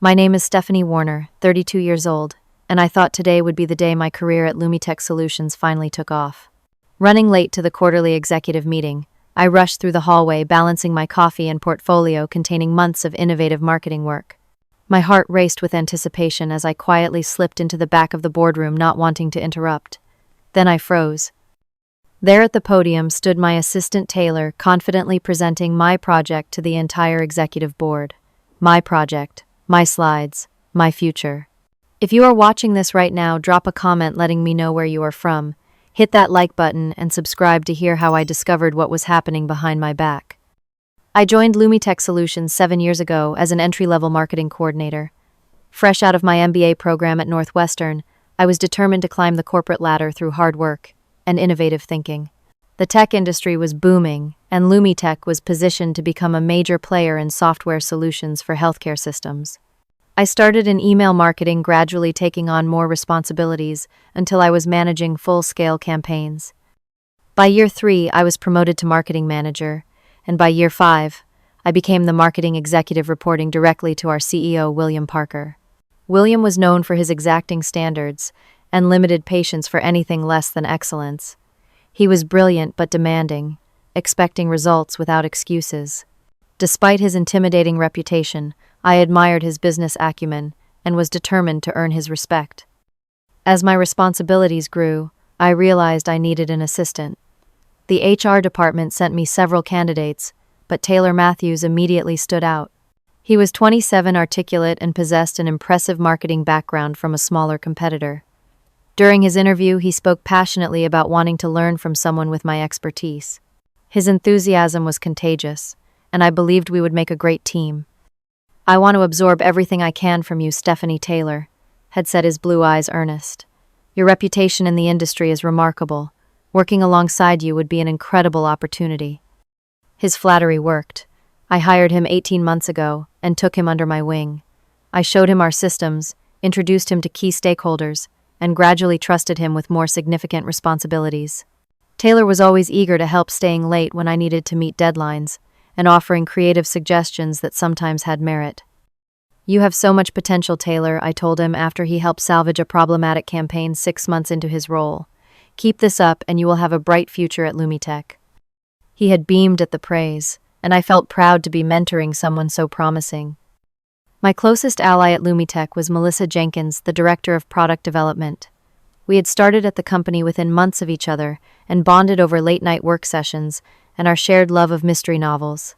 My name is Stephanie Warner, 32 years old, and I thought today would be the day my career at Lumitech Solutions finally took off. Running late to the quarterly executive meeting, I rushed through the hallway balancing my coffee and portfolio containing months of innovative marketing work. My heart raced with anticipation as I quietly slipped into the back of the boardroom, not wanting to interrupt. Then I froze. There at the podium stood my assistant Taylor, confidently presenting my project to the entire executive board. My project, my slides, my future. If you are watching this right now, drop a comment letting me know where you are from. Hit that like button and subscribe to hear how I discovered what was happening behind my back. I joined Lumitech Solutions 7 years ago as an entry-level marketing coordinator. Fresh out of my MBA program at Northwestern, I was determined to climb the corporate ladder through hard work and innovative thinking. The tech industry was booming, and Lumitech was positioned to become a major player in software solutions for healthcare systems. I started in email marketing, gradually taking on more responsibilities until I was managing full-scale campaigns. By year 3, I was promoted to marketing manager, and by year 5, I became the marketing executive reporting directly to our CEO, William Parker. William was known for his exacting standards and limited patience for anything less than excellence. He was brilliant but demanding, expecting results without excuses. Despite his intimidating reputation, I admired his business acumen and was determined to earn his respect. As my responsibilities grew, I realized I needed an assistant. The HR department sent me several candidates, but Taylor Matthews immediately stood out. He was 27, articulate, and possessed an impressive marketing background from a smaller competitor. During his interview, he spoke passionately about wanting to learn from someone with my expertise. His enthusiasm was contagious, and I believed we would make a great team. "I want to absorb everything I can from you, Stephanie Taylor," had said, his blue eyes earnest. "Your reputation in the industry is remarkable. Working alongside you would be an incredible opportunity." His flattery worked. I hired him 18 months ago and took him under my wing. I showed him our systems, introduced him to key stakeholders, and gradually trusted him with more significant responsibilities. Taylor was always eager to help, staying late when I needed to meet deadlines, and offering creative suggestions that sometimes had merit. "You have so much potential, Taylor," I told him after he helped salvage a problematic campaign 6 months into his role. "Keep this up and you will have a bright future at Lumitech." He had beamed at the praise, and I felt proud to be mentoring someone so promising. My closest ally at Lumitech was Melissa Jenkins, the Director of Product Development. We had started at the company within months of each other and bonded over late-night work sessions and our shared love of mystery novels.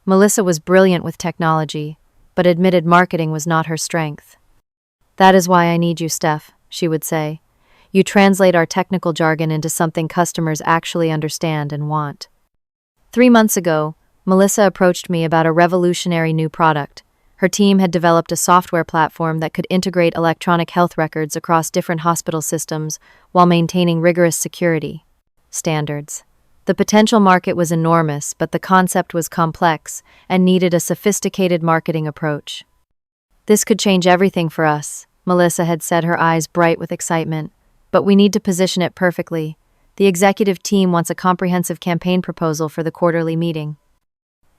Melissa was brilliant with technology, but admitted marketing was not her strength. "That is why I need you, Steph," she would say. "You translate our technical jargon into something customers actually understand and want." 3 months ago, Melissa approached me about a revolutionary new product. Her team had developed a software platform that could integrate electronic health records across different hospital systems while maintaining rigorous security standards. The potential market was enormous, but the concept was complex and needed a sophisticated marketing approach. "This could change everything for us," Melissa had said, her eyes bright with excitement. "But we need to position it perfectly. The executive team wants a comprehensive campaign proposal for the quarterly meeting."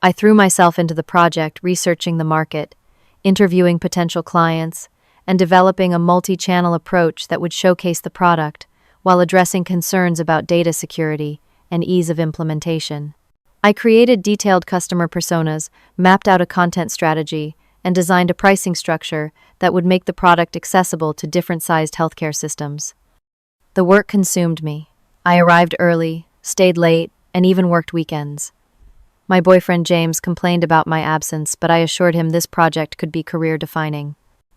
I threw myself into the project, researching the market, interviewing potential clients, and developing a multi-channel approach that would showcase the product while addressing concerns about data security and ease of implementation. I created detailed customer personas, mapped out a content strategy, and designed a pricing structure that would make the product accessible to different-sized healthcare systems. The work consumed me. I arrived early, stayed late, and even worked weekends. My boyfriend James complained about my absence, but I assured him this project could be career-defining.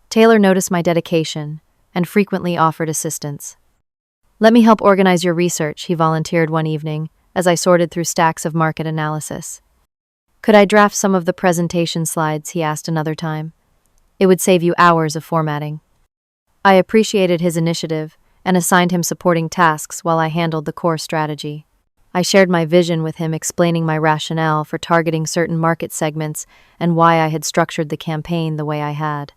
Taylor noticed my dedication and frequently offered assistance. "Let me help organize your research," he volunteered one evening as I sorted through stacks of market analysis. "Could I draft some of the presentation slides?" he asked another time. "It would save you hours of formatting." I appreciated his initiative and assigned him supporting tasks while I handled the core strategy. I shared my vision with him, explaining my rationale for targeting certain market segments and why I had structured the campaign the way I had.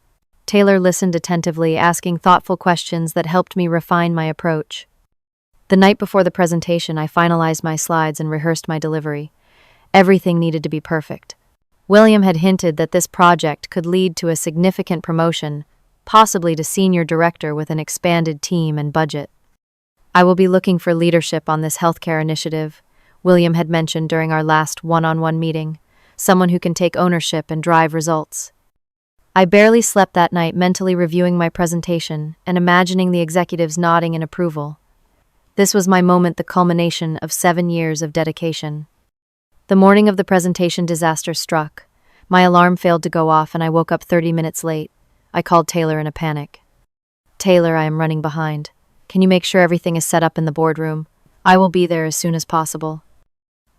Taylor listened attentively, asking thoughtful questions that helped me refine my approach. The night before the presentation, I finalized my slides and rehearsed my delivery. Everything needed to be perfect. William had hinted that this project could lead to a significant promotion, possibly to senior director with an expanded team and budget. I will be looking for leadership on this healthcare initiative, William had mentioned during our last one-on-one meeting, someone who can take ownership and drive results. I barely slept that night, mentally reviewing my presentation and imagining the executives nodding in approval. This was my moment, the culmination of 7 years of dedication. The morning of the presentation, disaster struck. My alarm failed to go off and I woke up 30 minutes late. I called Taylor in a panic. "Taylor, I am running behind. Can you make sure everything is set up in the boardroom? I will be there as soon as possible."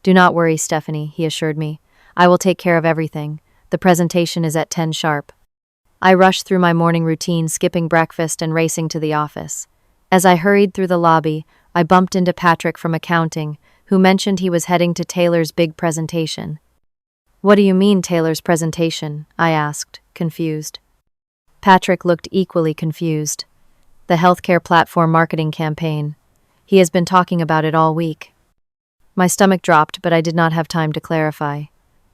"Do not worry, Stephanie," he assured me. "I will take care of everything. The presentation is at 10 sharp. I rushed through my morning routine, skipping breakfast and racing to the office. As I hurried through the lobby, I bumped into Patrick from accounting, who mentioned he was heading to Taylor's big presentation. "What do you mean, Taylor's presentation?" I asked, confused. Patrick looked equally confused. "The healthcare platform marketing campaign. He has been talking about it all week." My stomach dropped, but I did not have time to clarify.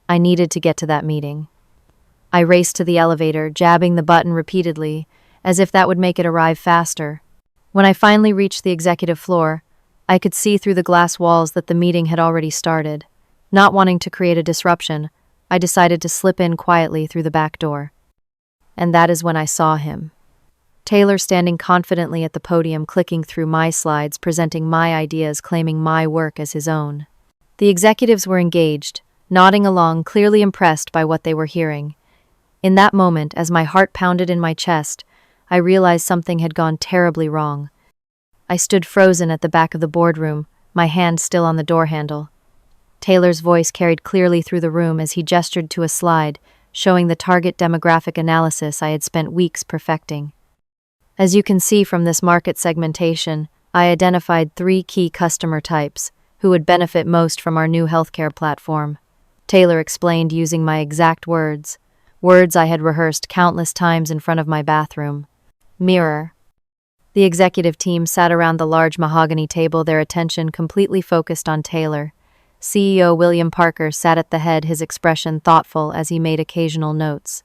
I needed to get to that meeting. I raced to the elevator, jabbing the button repeatedly, as if that would make it arrive faster. When I finally reached the executive floor, I could see through the glass walls that the meeting had already started. Not wanting to create a disruption, I decided to slip in quietly through the back door. And that is when I saw him. Taylor standing confidently at the podium, clicking through my slides, presenting my ideas, claiming my work as his own. The executives were engaged, nodding along, clearly impressed by what they were hearing. In that moment, as my heart pounded in my chest, I realized something had gone terribly wrong. I stood frozen at the back of the boardroom, my hand still on the door handle. Taylor's voice carried clearly through the room as he gestured to a slide, showing the target demographic analysis I had spent weeks perfecting. As you can see from this market segmentation, I identified 3 key customer types who would benefit most from our new healthcare platform. Taylor explained using my exact words I had rehearsed countless times in front of my bathroom. Mirror. The executive team sat around the large mahogany table, their attention completely focused on Taylor. CEO William Parker sat at the head, his expression thoughtful as he made occasional notes.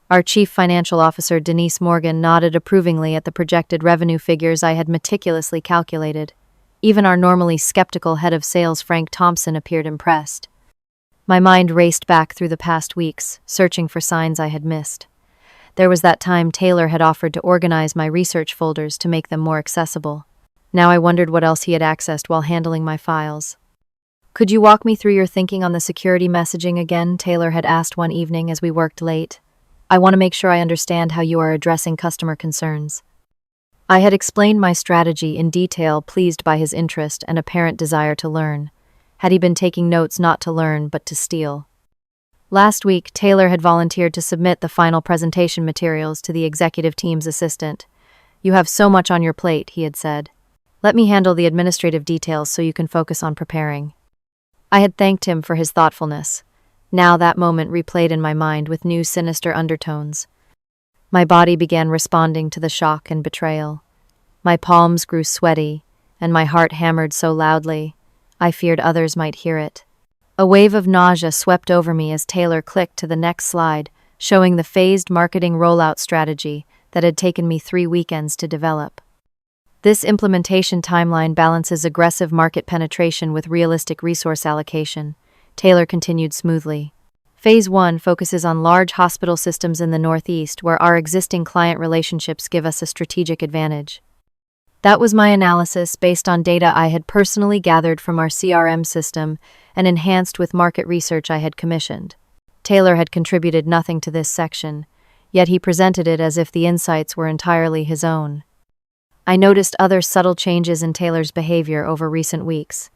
Our Chief Financial Officer Denise Morgan nodded approvingly at the projected revenue figures I had meticulously calculated. Even our normally skeptical head of sales, Frank Thompson, appeared impressed. My mind raced back through the past weeks, searching for signs I had missed. There was that time Taylor had offered to organize my research folders to make them more accessible. Now I wondered what else he had accessed while handling my files. "Could you walk me through your thinking on the security messaging again?" Taylor had asked one evening as we worked late. "I want to make sure I understand how you are addressing customer concerns." I had explained my strategy in detail, pleased by his interest and apparent desire to learn. Had he been taking notes not to learn, but to steal? Last week, Taylor had volunteered to submit the final presentation materials to the executive team's assistant. "You have so much on your plate," he had said. "Let me handle the administrative details so you can focus on preparing." I had thanked him for his thoughtfulness. Now that moment replayed in my mind with new sinister undertones. My body began responding to the shock and betrayal. My palms grew sweaty, and my heart hammered so loudly, I feared others might hear it. A wave of nausea swept over me as Taylor clicked to the next slide, showing the phased marketing rollout strategy that had taken me 3 weekends to develop. This implementation timeline balances aggressive market penetration with realistic resource allocation, Taylor continued smoothly. Phase 1 focuses on large hospital systems in the Northeast, where our existing client relationships give us a strategic advantage. That was my analysis based on data I had personally gathered from our CRM system and enhanced with market research I had commissioned. Taylor had contributed nothing to this section, yet he presented it as if the insights were entirely his own. I noticed other subtle changes in Taylor's behavior over recent weeks.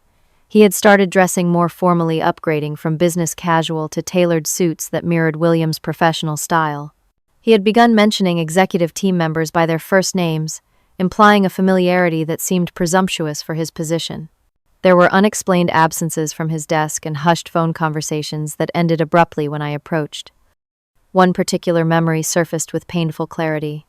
He had started dressing more formally, upgrading from business casual to tailored suits that mirrored William's professional style. He had begun mentioning executive team members by their first names, implying a familiarity that seemed presumptuous for his position. There were unexplained absences from his desk and hushed phone conversations that ended abruptly when I approached. One particular memory surfaced with painful clarity.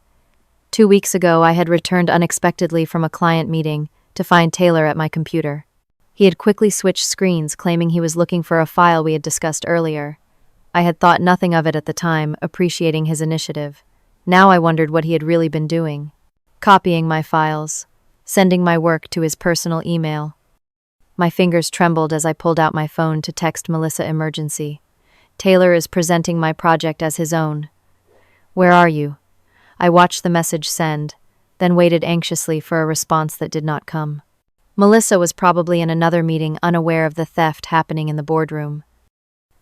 2 weeks ago, I had returned unexpectedly from a client meeting to find Taylor at my computer. He had quickly switched screens, claiming he was looking for a file we had discussed earlier. I had thought nothing of it at the time, appreciating his initiative. Now I wondered what he had really been doing. Copying my files, sending my work to his personal email. My fingers trembled as I pulled out my phone to text Melissa emergency. Taylor is presenting my project as his own. Where are you? I watched the message send, then waited anxiously for a response that did not come. Melissa was probably in another meeting, unaware of the theft happening in the boardroom.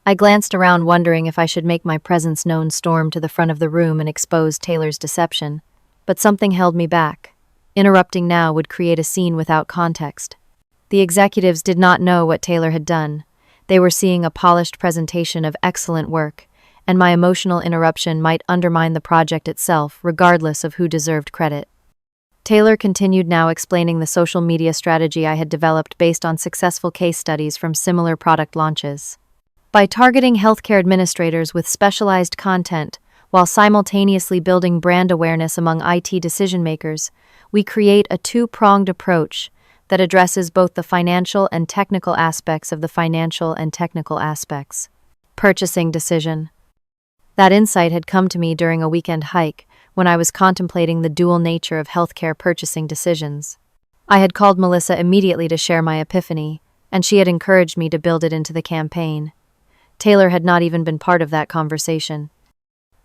I glanced around wondering if I should make my presence known, storm to the front of the room and expose Taylor's deception, but something held me back. Interrupting now would create a scene without context. The executives did not know what Taylor had done. They were seeing a polished presentation of excellent work, and my emotional interruption might undermine the project itself, regardless of who deserved credit. Taylor continued now, explaining the social media strategy I had developed based on successful case studies from similar product launches. By targeting healthcare administrators with specialized content, while simultaneously building brand awareness among IT decision-makers, we create a two-pronged approach that addresses both the financial and technical aspects of the financial and technical aspects. Purchasing decision. That insight had come to me during a weekend hike when I was contemplating the dual nature of healthcare purchasing decisions. I had called Melissa immediately to share my epiphany, and she had encouraged me to build it into the campaign. Taylor had not even been part of that conversation.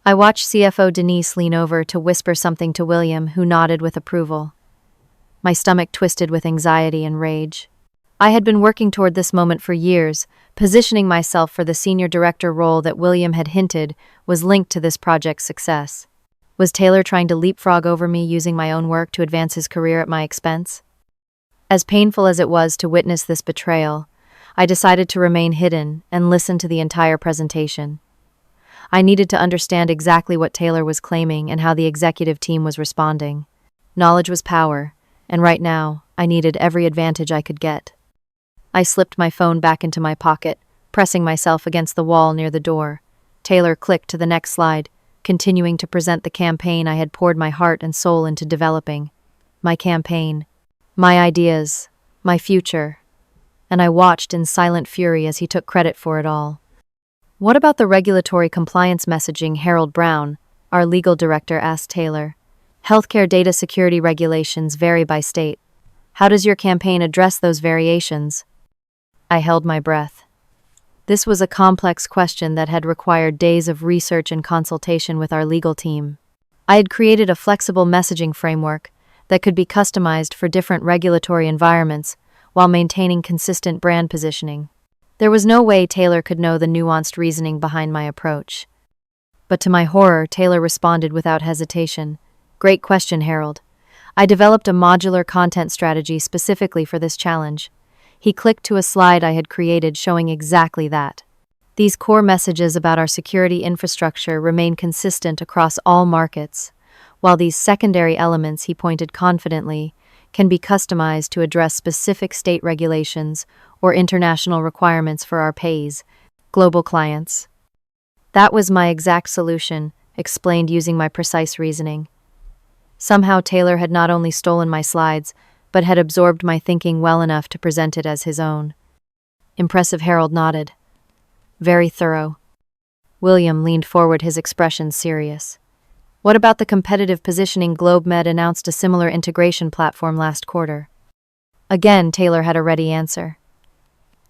I watched CFO Denise lean over to whisper something to William, who nodded with approval. My stomach twisted with anxiety and rage. I had been working toward this moment for years, positioning myself for the senior director role that William had hinted was linked to this project's success. Was Taylor trying to leapfrog over me, using my own work to advance his career at my expense? As painful as it was to witness this betrayal, I decided to remain hidden and listen to the entire presentation. I needed to understand exactly what Taylor was claiming and how the executive team was responding. Knowledge was power, and right now, I needed every advantage I could get. I slipped my phone back into my pocket, pressing myself against the wall near the door. Taylor clicked to the next slide, continuing to present the campaign I had poured my heart and soul into developing. My campaign, my ideas, my future. And I watched in silent fury as he took credit for it all. What about the regulatory compliance messaging, Harold Brown, our legal director, asked Taylor. Healthcare data security regulations vary by state. How does your campaign address those variations? I held my breath. This was a complex question that had required days of research and consultation with our legal team. I had created a flexible messaging framework that could be customized for different regulatory environments while maintaining consistent brand positioning. There was no way Taylor could know the nuanced reasoning behind my approach. But to my horror, Taylor responded without hesitation. Great question, Harold. I developed a modular content strategy specifically for this challenge. He clicked to a slide I had created showing exactly that. These core messages about our security infrastructure remain consistent across all markets, while these secondary elements, he pointed confidently, can be customized to address specific state regulations or international requirements for our PAYs, global clients. That was my exact solution, explained using my precise reasoning. Somehow Taylor had not only stolen my slides, but had absorbed my thinking well enough to present it as his own. Impressive, Harold nodded. Very thorough. William leaned forward, his expression serious. What about the competitive positioning? GlobeMed announced a similar integration platform last quarter. Again, Taylor had a ready answer.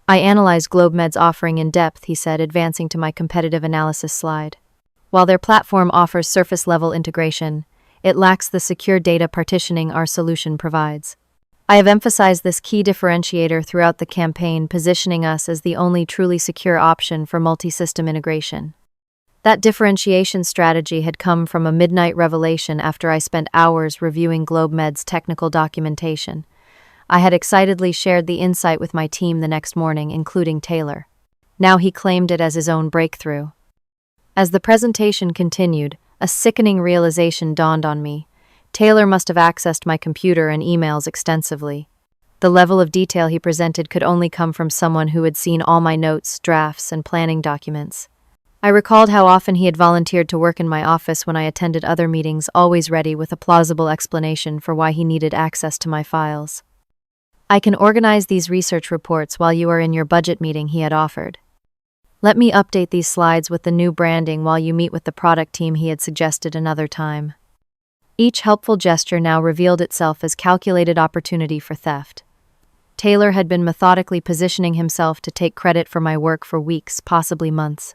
I analyzed GlobeMed's offering in depth, he said, advancing to my competitive analysis slide. While their platform offers surface-level integration, it lacks the secure data partitioning our solution provides. I have emphasized this key differentiator throughout the campaign, positioning us as the only truly secure option for multi-system integration. That differentiation strategy had come from a midnight revelation after I spent hours reviewing GlobeMed's technical documentation. I had excitedly shared the insight with my team the next morning, including Taylor. Now he claimed it as his own breakthrough. As the presentation continued, a sickening realization dawned on me. Taylor must have accessed my computer and emails extensively. The level of detail he presented could only come from someone who had seen all my notes, drafts, and planning documents. I recalled how often he had volunteered to work in my office when I attended other meetings, always ready with a plausible explanation for why he needed access to my files. I can organize these research reports while you are in your budget meeting, he had offered. Let me update these slides with the new branding while you meet with the product team he had suggested another time. Each helpful gesture now revealed itself as calculated opportunity for theft. Taylor had been methodically positioning himself to take credit for my work for weeks, possibly months.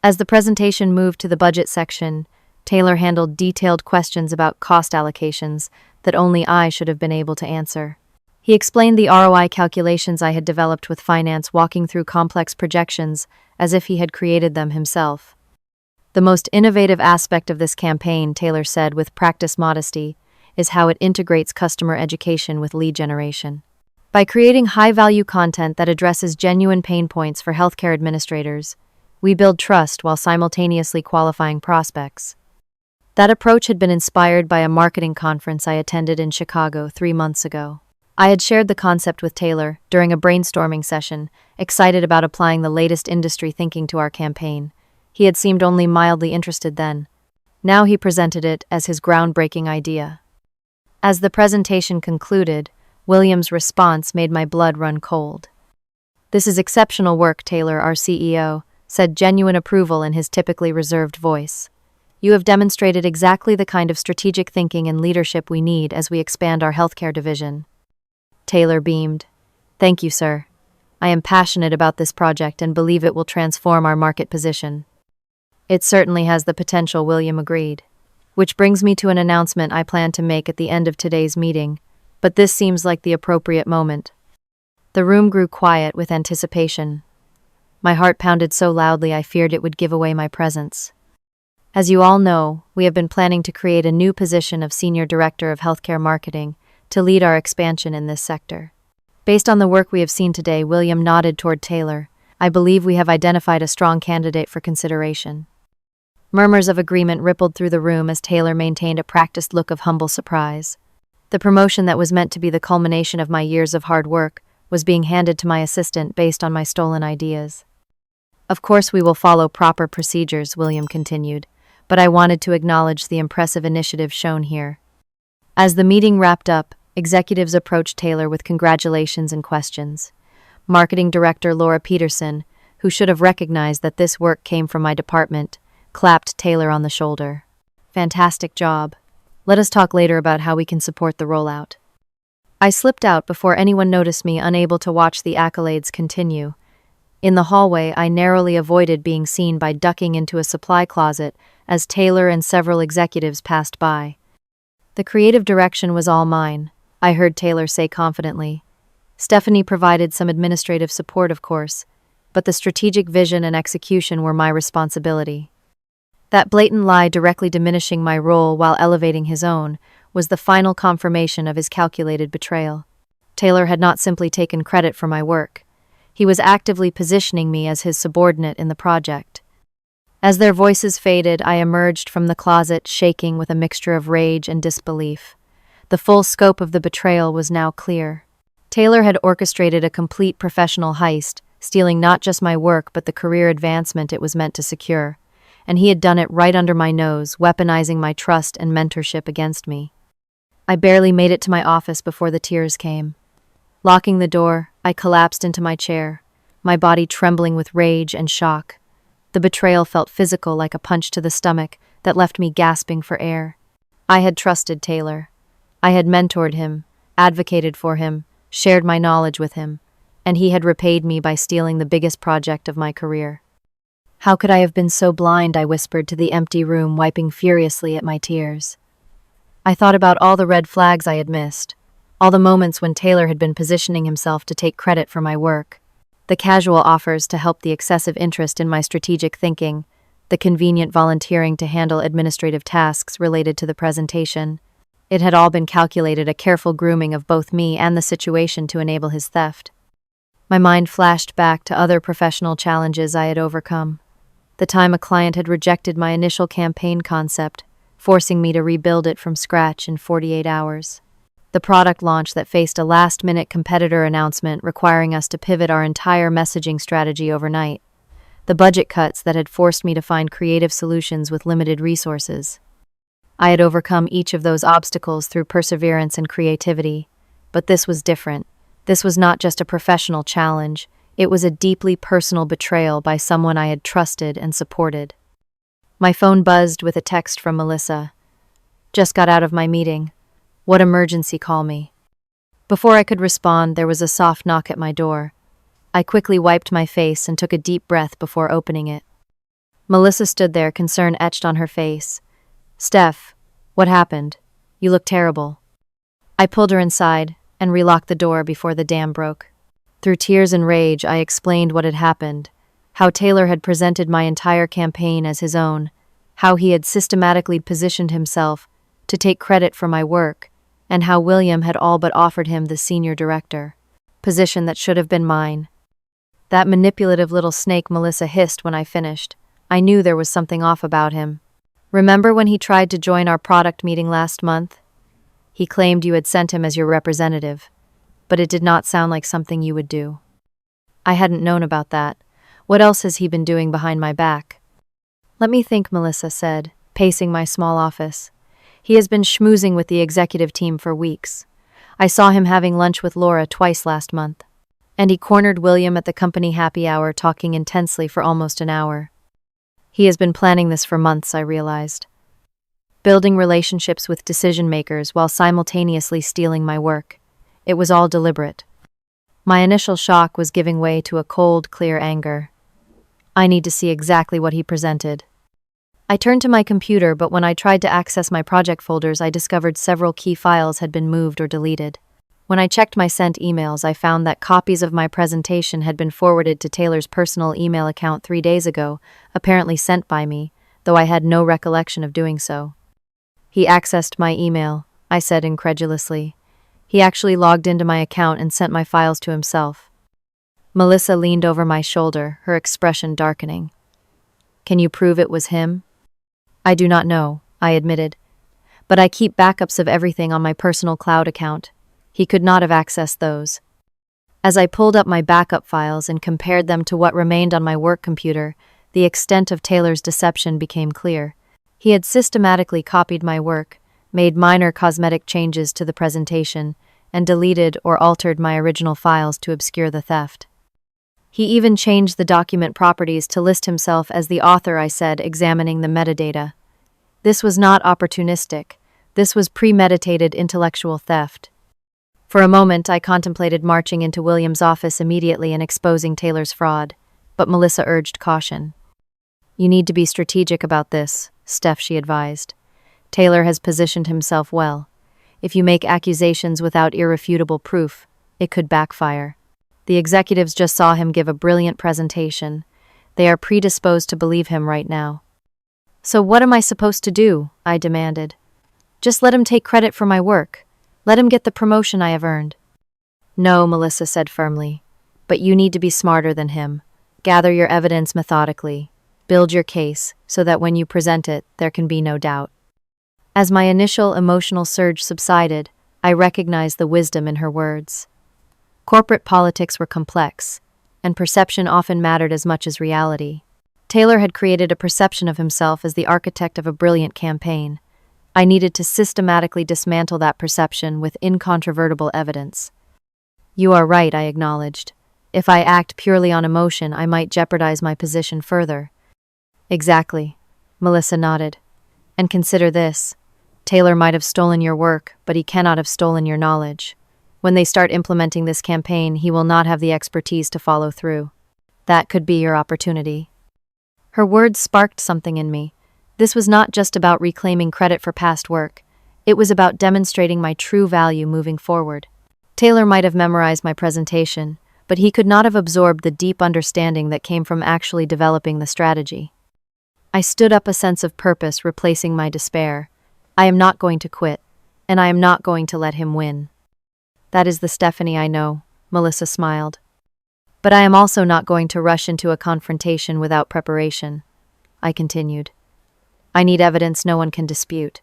As the presentation moved to the budget section, Taylor handled detailed questions about cost allocations that only I should have been able to answer. He explained the ROI calculations I had developed with finance, walking through complex projections as if he had created them himself. The most innovative aspect of this campaign, Taylor said with practiced modesty, is how it integrates customer education with lead generation. By creating high-value content that addresses genuine pain points for healthcare administrators, we build trust while simultaneously qualifying prospects. That approach had been inspired by a marketing conference I attended in Chicago 3 months ago. I had shared the concept with Taylor during a brainstorming session, excited about applying the latest industry thinking to our campaign. He had seemed only mildly interested then. Now he presented it as his groundbreaking idea. As the presentation concluded, William's response made my blood run cold. "This is exceptional work, Taylor," our CEO said, genuine approval in his typically reserved voice. "You have demonstrated exactly the kind of strategic thinking and leadership we need as we expand our healthcare division." Taylor beamed. "Thank you, sir. I am passionate about this project and believe it will transform our market position." "It certainly has the potential," William agreed. "Which brings me to an announcement I plan to make at the end of today's meeting, but this seems like the appropriate moment." The room grew quiet with anticipation. My heart pounded so loudly I feared it would give away my presence. As you all know, we have been planning to create a new position of Senior Director of Healthcare Marketing to lead our expansion in this sector. Based on the work we have seen today, William nodded toward Taylor. "I believe we have identified a strong candidate for consideration." Murmurs of agreement rippled through the room as Taylor maintained a practiced look of humble surprise. The promotion that was meant to be the culmination of my years of hard work was being handed to my assistant based on my stolen ideas. "Of course we will follow proper procedures," William continued, "but I wanted to acknowledge the impressive initiative shown here." As the meeting wrapped up, executives approached Taylor with congratulations and questions. Marketing Director Laura Peterson, who should have recognized that this work came from my department, clapped Taylor on the shoulder. "Fantastic job. Let us talk later about how we can support the rollout." I slipped out before anyone noticed me, unable to watch the accolades continue. In the hallway, I narrowly avoided being seen by ducking into a supply closet as Taylor and several executives passed by. "The creative direction was all mine," I heard Taylor say confidently. "Stephanie provided some administrative support, of course, but the strategic vision and execution were my responsibility." That blatant lie, directly diminishing my role while elevating his own, was the final confirmation of his calculated betrayal. Taylor had not simply taken credit for my work. He was actively positioning me as his subordinate in the project. As their voices faded, I emerged from the closet, shaking with a mixture of rage and disbelief. The full scope of the betrayal was now clear. Taylor had orchestrated a complete professional heist, stealing not just my work but the career advancement it was meant to secure. And he had done it right under my nose, weaponizing my trust and mentorship against me. I barely made it to my office before the tears came. Locking the door, I collapsed into my chair, my body trembling with rage and shock. The betrayal felt physical, like a punch to the stomach that left me gasping for air. I had trusted Taylor. I had mentored him, advocated for him, shared my knowledge with him, and he had repaid me by stealing the biggest project of my career. "How could I have been so blind?" I whispered to the empty room, wiping furiously at my tears. I thought about all the red flags I had missed, all the moments when Taylor had been positioning himself to take credit for my work, the casual offers to help, the excessive interest in my strategic thinking, the convenient volunteering to handle administrative tasks related to the presentation. It had all been calculated, a careful grooming of both me and the situation to enable his theft. My mind flashed back to other professional challenges I had overcome. The time a client had rejected my initial campaign concept, forcing me to rebuild it from scratch in 48 hours. The product launch that faced a last-minute competitor announcement requiring us to pivot our entire messaging strategy overnight. The budget cuts that had forced me to find creative solutions with limited resources. I had overcome each of those obstacles through perseverance and creativity, but this was different. This was not just a professional challenge, It was a deeply personal betrayal by someone I had trusted and supported. My phone buzzed with a text from Melissa. "Just got out of my meeting. What emergency, call me." Before I could respond, there was a soft knock at my door. I quickly wiped my face and took a deep breath before opening it. Melissa stood there, concern etched on her face. "Steph, what happened? You look terrible." I pulled her inside and relocked the door before the dam broke. Through tears and rage, I explained what had happened, how Taylor had presented my entire campaign as his own, how he had systematically positioned himself to take credit for my work, and how William had all but offered him the senior director position that should have been mine. "That manipulative little snake," Melissa hissed when I finished. I knew there was something off about him. "Remember when he tried to join our product meeting last month? He claimed you had sent him as your representative, but it did not sound like something you would do." I hadn't known about that. What else has he been doing behind my back? "Let me think," Melissa said, pacing my small office. "He has been schmoozing with the executive team for weeks. I saw him having lunch with Laura twice last month. And he cornered William at the company happy hour, talking intensely for almost an hour. He has been planning this for months, I realized. Building relationships with decision-makers while simultaneously stealing my work. It was all deliberate. My initial shock was giving way to a cold, clear anger. I need to see exactly what he presented. I turned to my computer, but when I tried to access my project folders, I discovered several key files had been moved or deleted. When I checked my sent emails, I found that copies of my presentation had been forwarded to Taylor's personal email account 3 days ago, apparently sent by me, though I had no recollection of doing so. "He accessed my email," I said incredulously. "He actually logged into my account and sent my files to himself." Melissa leaned over my shoulder, her expression darkening. "Can you prove it was him?" "I do not know," I admitted, "but I keep backups of everything on my personal cloud account. He could not have accessed those." As I pulled up my backup files and compared them to what remained on my work computer, the extent of Taylor's deception became clear. He had systematically copied my work, made minor cosmetic changes to the presentation, and deleted or altered my original files to obscure the theft. He even changed the document properties to list himself as the author, I said, examining the metadata. This was not opportunistic. This was premeditated intellectual theft. For a moment, I contemplated marching into William's office immediately and exposing Taylor's fraud, but Melissa urged caution. "You need to be strategic about this," Steph, she advised. "Taylor has positioned himself well. If you make accusations without irrefutable proof, it could backfire. The executives just saw him give a brilliant presentation. They are predisposed to believe him right now." "So what am I supposed to do?" I demanded. "Just let him take credit for my work. Let him get the promotion I have earned." "No," Melissa said firmly. "But you need to be smarter than him. Gather your evidence methodically. Build your case so that when you present it, there can be no doubt." As my initial emotional surge subsided, I recognized the wisdom in her words. Corporate politics were complex, and perception often mattered as much as reality. Taylor had created a perception of himself as the architect of a brilliant campaign. I needed to systematically dismantle that perception with incontrovertible evidence. "You are right," I acknowledged. "If I act purely on emotion, I might jeopardize my position further." "Exactly," Melissa nodded. "And consider this. Taylor might have stolen your work, but he cannot have stolen your knowledge. When they start implementing this campaign, he will not have the expertise to follow through. That could be your opportunity." Her words sparked something in me. This was not just about reclaiming credit for past work. It was about demonstrating my true value moving forward. Taylor might have memorized my presentation, but he could not have absorbed the deep understanding that came from actually developing the strategy. I stood up, a sense of purpose replacing my despair. I am not going to quit, and I am not going to let him win. "That is the Stephanie I know," Melissa smiled. "But I am also not going to rush into a confrontation without preparation," I continued. "I need evidence no one can dispute.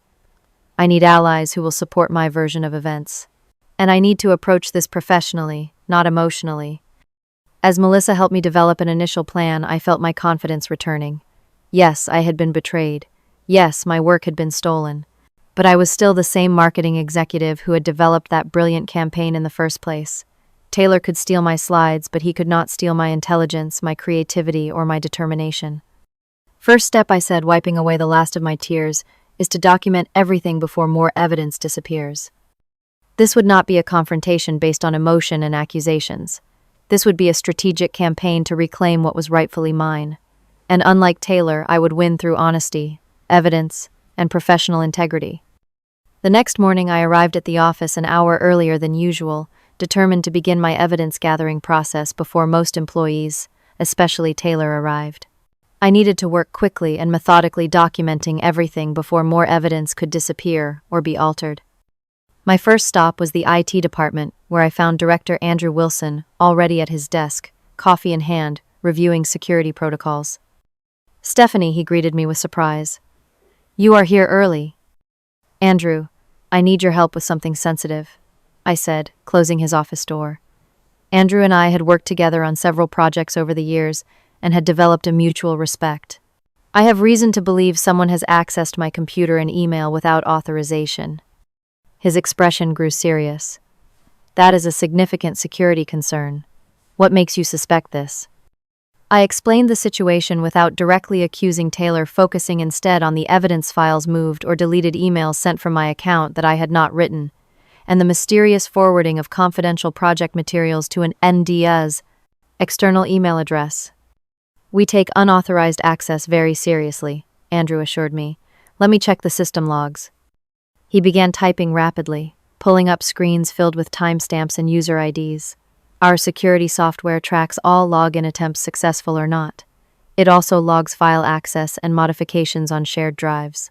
I need allies who will support my version of events. And I need to approach this professionally, not emotionally." As Melissa helped me develop an initial plan, I felt my confidence returning. Yes, I had been betrayed. Yes, my work had been stolen. But I was still the same marketing executive who had developed that brilliant campaign in the first place. Taylor could steal my slides, but he could not steal my intelligence, my creativity, or my determination. First step, I said, wiping away the last of my tears, is to document everything before more evidence disappears. This would not be a confrontation based on emotion and accusations. This would be a strategic campaign to reclaim what was rightfully mine. And unlike Taylor, I would win through honesty, evidence, and professional integrity. The next morning, I arrived at the office an hour earlier than usual, determined to begin my evidence-gathering process before most employees, especially Taylor, arrived. I needed to work quickly and methodically, documenting everything before more evidence could disappear or be altered. My first stop was the IT department, where I found Director Andrew Wilson already at his desk, coffee in hand, reviewing security protocols. "Stephanie," he greeted me with surprise. "You are here early." "Andrew, I need your help with something sensitive," I said, closing his office door. Andrew and I had worked together on several projects over the years and had developed a mutual respect. "I have reason to believe someone has accessed my computer and email without authorization." His expression grew serious. "That is a significant security concern. What makes you suspect this?" I explained the situation without directly accusing Taylor, focusing instead on the evidence files moved or deleted emails sent from my account that I had not written, and the mysterious forwarding of confidential project materials to an NDA's external email address. "We take unauthorized access very seriously," Andrew assured me. "Let me check the system logs." He began typing rapidly, pulling up screens filled with timestamps and user IDs. Our security software tracks all login attempts, successful or not. It also logs file access and modifications on shared drives.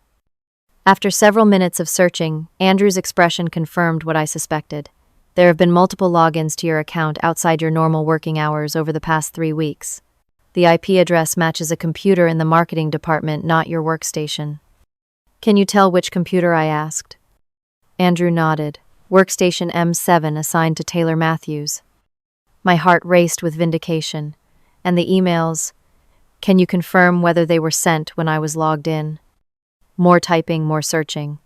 After several minutes of searching, Andrew's expression confirmed what I suspected. "There have been multiple logins to your account outside your normal working hours over the past 3 weeks. The IP address matches a computer in the marketing department, not your workstation." "Can you tell which computer?" I asked. Andrew nodded. "Workstation M7 assigned to Taylor Matthews." My heart raced with vindication. "And the emails? Can you confirm whether they were sent when I was logged in?" More typing, more searching.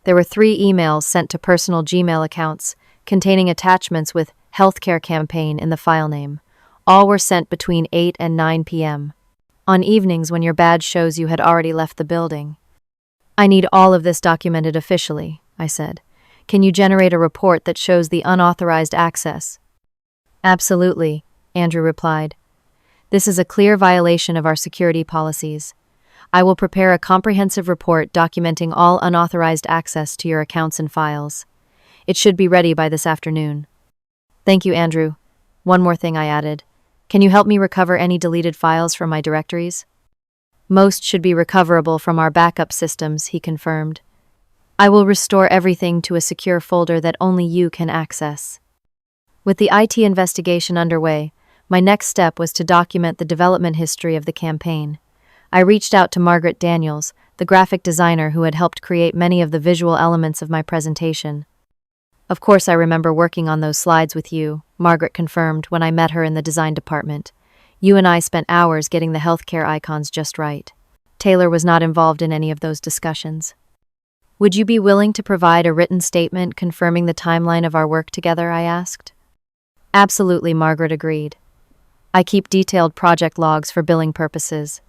There were 3 emails sent to personal Gmail accounts containing attachments with "healthcare campaign" in the file name. All were sent between 8 and 9 p.m. on evenings when your badge shows you had already left the building. "I need all of this documented officially," I said. "Can you generate a report that shows the unauthorized access?" "Absolutely," Andrew replied. "This is a clear violation of our security policies. I will prepare a comprehensive report documenting all unauthorized access to your accounts and files. It should be ready by this afternoon." "Thank you, Andrew. One more thing," I added. "Can you help me recover any deleted files from my directories?" "Most should be recoverable from our backup systems," he confirmed. "I will restore everything to a secure folder that only you can access." With the IT investigation underway, my next step was to document the development history of the campaign. I reached out to Margaret Daniels, the graphic designer who had helped create many of the visual elements of my presentation. "Of course, I remember working on those slides with you," Margaret confirmed when I met her in the design department. "You and I spent hours getting the healthcare icons just right." Taylor was not involved in any of those discussions. "Would you be willing to provide a written statement confirming the timeline of our work together?" I asked. "Absolutely," Margaret agreed. "I keep detailed project logs for billing purposes.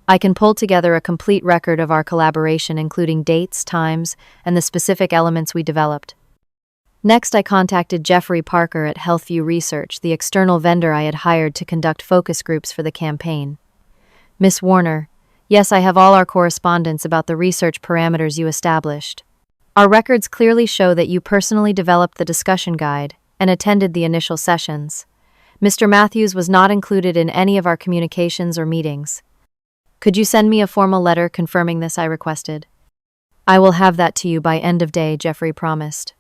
I can pull together a complete record of our collaboration, including dates, times, and the specific elements we developed." Next, I contacted Jeffrey Parker at Healthview Research, the external vendor I had hired to conduct focus groups for the campaign. "Miss Warner, yes, I have all our correspondence about the research parameters you established. Our records clearly show that you personally developed the discussion guide and attended the initial sessions. Mr. Matthews was not included in any of our communications or meetings. Could you send me a formal letter confirming this?" I requested. "I will have that to you by end of day," Jeffrey promised.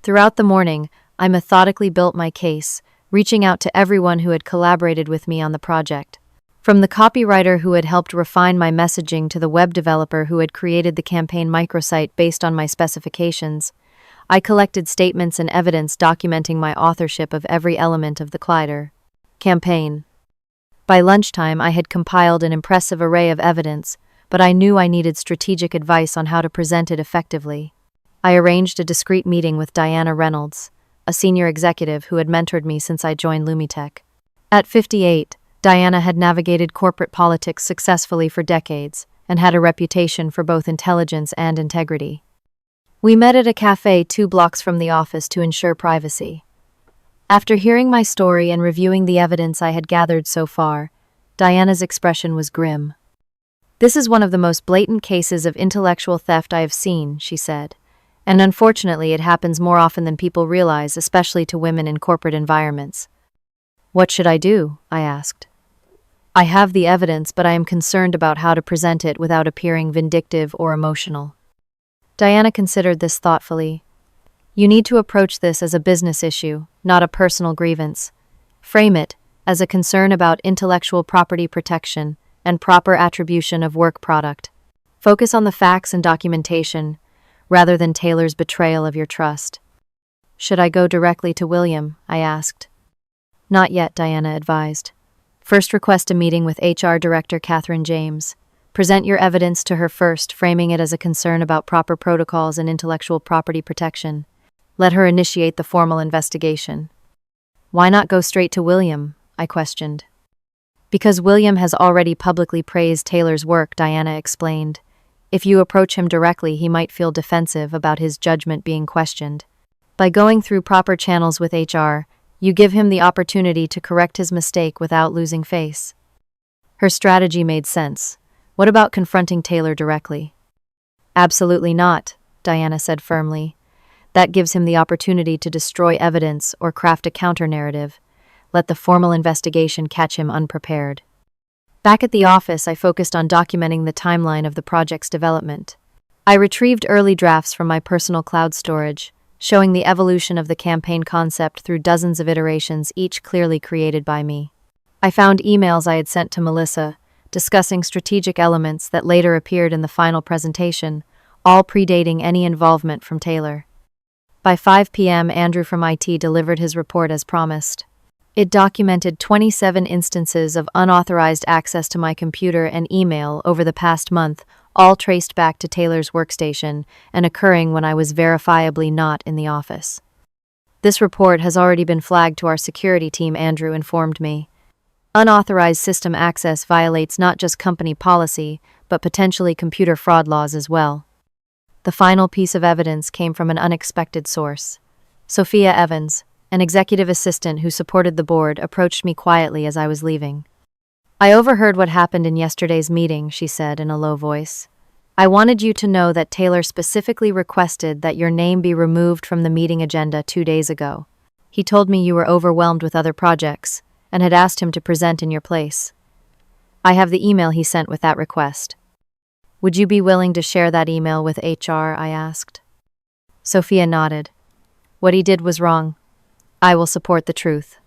Throughout the morning, I methodically built my case, reaching out to everyone who had collaborated with me on the project. From the copywriter who had helped refine my messaging to the web developer who had created the campaign microsite based on my specifications, I collected statements and evidence documenting my authorship of every element of the Clyder campaign. By lunchtime, I had compiled an impressive array of evidence, but I knew I needed strategic advice on how to present it effectively. I arranged a discreet meeting with Diana Reynolds, a a senior executive who had mentored me since I joined Lumitech. At 58, Diana had navigated corporate politics successfully for decades and had a reputation for both intelligence and integrity. We met at a cafe 2 blocks from the office to ensure privacy. After hearing my story and reviewing the evidence I had gathered so far, Diana's expression was grim. "This is one of the most blatant cases of intellectual theft I have seen," she said, "and unfortunately it happens more often than people realize, especially to women in corporate environments." "What should I do?" I asked. "I have the evidence, but I am concerned about how to present it without appearing vindictive or emotional." Diana considered this thoughtfully. "You need to approach this as a business issue, not a personal grievance. Frame it as a concern about intellectual property protection and proper attribution of work product. Focus on the facts and documentation, rather than Taylor's betrayal of your trust." "Should I go directly to William?" I asked. "Not yet," Diana advised. "First request a meeting with HR Director Catherine James. Present your evidence to her first, framing it as a concern about proper protocols and intellectual property protection. Let her initiate the formal investigation." "Why not go straight to William?" I questioned. "Because William has already publicly praised Taylor's work," Diana explained. "If you approach him directly, he might feel defensive about his judgment being questioned. By going through proper channels with HR, you give him the opportunity to correct his mistake without losing face." Her strategy made sense. "What about confronting Taylor directly?" "Absolutely not," Diana said firmly. "That gives him the opportunity to destroy evidence or craft a counter-narrative. Let the formal investigation catch him unprepared." Back at the office, I focused on documenting the timeline of the project's development. I retrieved early drafts from my personal cloud storage, showing the evolution of the campaign concept through dozens of iterations, each clearly created by me. I found emails I had sent to Melissa, discussing strategic elements that later appeared in the final presentation, all predating any involvement from Taylor. By 5 p.m., Andrew from IT delivered his report as promised. It documented 27 instances of unauthorized access to my computer and email over the past month, all traced back to Taylor's workstation and occurring when I was verifiably not in the office. "This report has already been flagged to our security team," Andrew informed me. "Unauthorized system access violates not just company policy, but potentially computer fraud laws as well." The final piece of evidence came from an unexpected source. Sophia Evans, an executive assistant who supported the board, approached me quietly as I was leaving. "I overheard what happened in yesterday's meeting," she said in a low voice. "I wanted you to know that Taylor specifically requested that your name be removed from the meeting agenda 2 days ago. He told me you were overwhelmed with other projects and had asked him to present in your place. I have the email he sent with that request." "Would you be willing to share that email with HR?" I asked. Sophia nodded. "What he did was wrong. I will support the truth."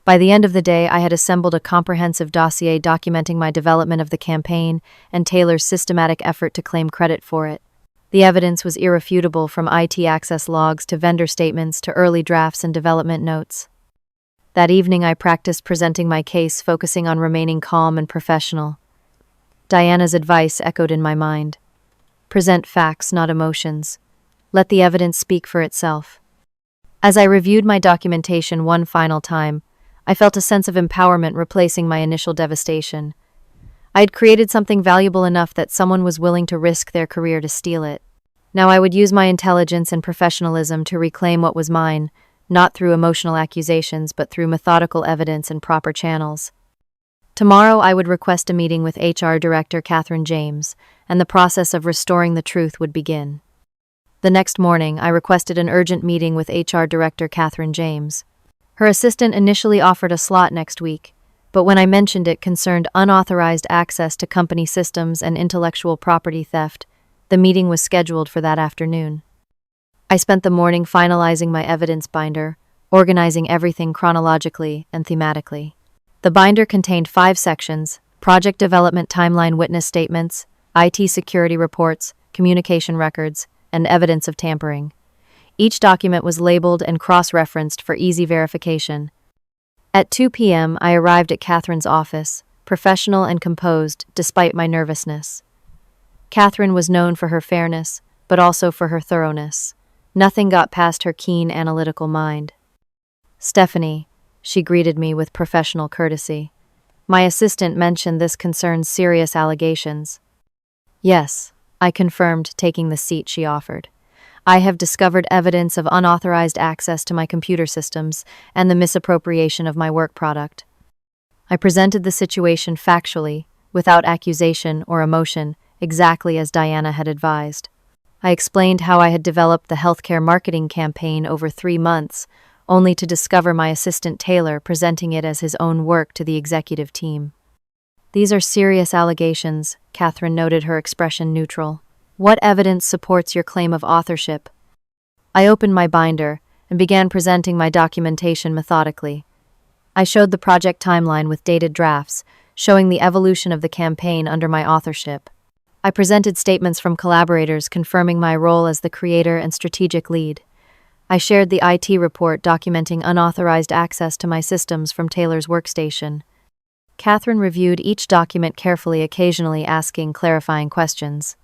By the end of the day, I had assembled a comprehensive dossier documenting my development of the campaign and Taylor's systematic effort to claim credit for it. The evidence was irrefutable, from IT access logs to vendor statements to early drafts and development notes. That evening, I practiced presenting my case, focusing on remaining calm and professional. Diana's advice echoed in my mind. Present facts, not emotions. Let the evidence speak for itself. As I reviewed my documentation one final time, I felt a sense of empowerment replacing my initial devastation. I had created something valuable enough that someone was willing to risk their career to steal it. Now I would use my intelligence and professionalism to reclaim what was mine, not through emotional accusations, but through methodical evidence and proper channels. Tomorrow I would request a meeting with HR Director Catherine James, and the process of restoring the truth would begin. The next morning, I requested an urgent meeting with HR Director Catherine James. Her assistant initially offered a slot next week, but when I mentioned it concerned unauthorized access to company systems and intellectual property theft, the meeting was scheduled for that afternoon. I spent the morning finalizing my evidence binder, organizing everything chronologically and thematically. The binder contained 5 sections: project development timeline, witness statements, IT security reports, communication records, and evidence of tampering. Each document was labeled and cross-referenced for easy verification. At 2 p.m., I arrived at Catherine's office, professional and composed despite my nervousness. Catherine was known for her fairness, but also for her thoroughness. Nothing got past her keen analytical mind. "Stephanie," she greeted me with professional courtesy. "My assistant mentioned this concerns serious allegations." "Yes," I confirmed, taking the seat she offered. "I have discovered evidence of unauthorized access to my computer systems and the misappropriation of my work product." I presented the situation factually, without accusation or emotion, exactly as Diana had advised. I explained how I had developed the healthcare marketing campaign over 3 months, only to discover my assistant Taylor presenting it as his own work to the executive team. "These are serious allegations," Catherine noted, her expression neutral. "What evidence supports your claim of authorship?" I opened my binder and began presenting my documentation methodically. I showed the project timeline with dated drafts, showing the evolution of the campaign under my authorship. I presented statements from collaborators confirming my role as the creator and strategic lead. I shared the IT report documenting unauthorized access to my systems from Taylor's workstation. Catherine reviewed each document carefully, occasionally asking clarifying questions.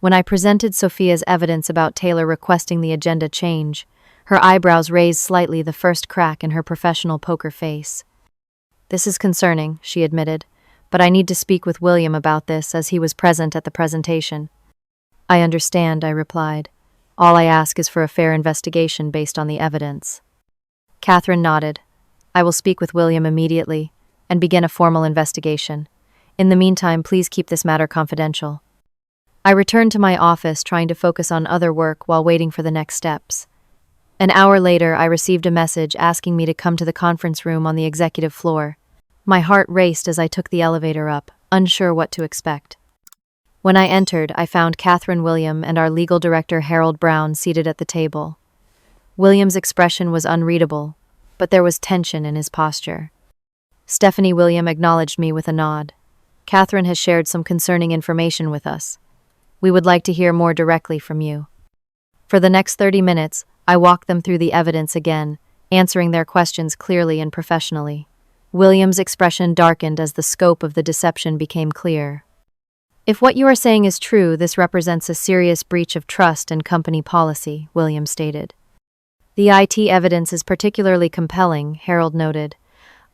When I presented Sophia's evidence about Taylor requesting the agenda change, her eyebrows raised slightly, the first crack in her professional poker face. "This is concerning," she admitted, "but I need to speak with William about this as he was present at the presentation." "I understand," I replied. "All I ask is for a fair investigation based on the evidence." Catherine nodded. "I will speak with William immediately and begin a formal investigation. In the meantime, please keep this matter confidential." I returned to my office, trying to focus on other work while waiting for the next steps. An hour later, I received a message asking me to come to the conference room on the executive floor. My heart raced as I took the elevator up, unsure what to expect. When I entered, I found Catherine, William, and our legal director Harold Brown seated at the table. William's expression was unreadable, but there was tension in his posture. Stephanie William acknowledged me with a nod. "Catherine has shared some concerning information with us. We would like to hear more directly from you." For the next 30 minutes, I walked them through the evidence again, answering their questions clearly and professionally. William's expression darkened as the scope of the deception became clear. "If what you are saying is true, this represents a serious breach of trust and company policy," William stated. "The IT evidence is particularly compelling," Harold noted.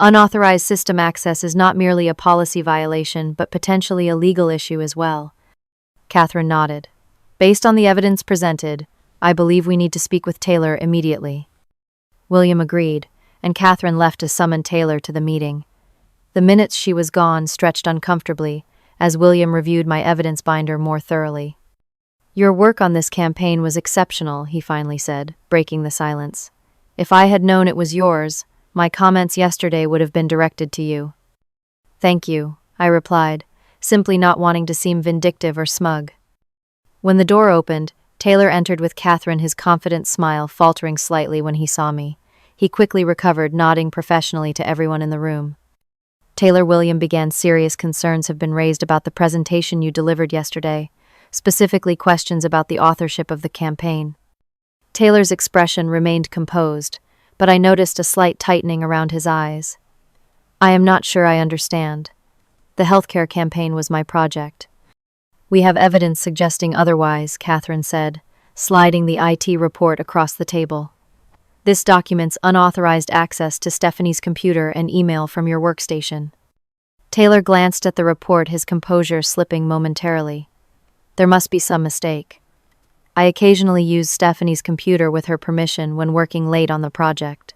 "Unauthorized system access is not merely a policy violation, but potentially a legal issue as well." Catherine nodded. "Based on the evidence presented, I believe we need to speak with Taylor immediately." William agreed, and Catherine left to summon Taylor to the meeting. The minutes she was gone stretched uncomfortably as William reviewed my evidence binder more thoroughly. "Your work on this campaign was exceptional," he finally said, breaking the silence. "If I had known it was yours, my comments yesterday would have been directed to you." "Thank you," I replied, simply not wanting to seem vindictive or smug. When the door opened, Taylor entered with Catherine, his confident smile faltering slightly when he saw me. He quickly recovered, nodding professionally to everyone in the room. "Taylor," William began, "serious concerns have been raised about the presentation you delivered yesterday, specifically questions about the authorship of the campaign." Taylor's expression remained composed, but I noticed a slight tightening around his eyes. "I am not sure I understand. The healthcare campaign was my project." "We have evidence suggesting otherwise," Catherine said, sliding the IT report across the table. "This documents unauthorized access to Stephanie's computer and email from your workstation." Taylor glanced at the report, his composure slipping momentarily. "There must be some mistake. I occasionally use Stephanie's computer with her permission when working late on the project."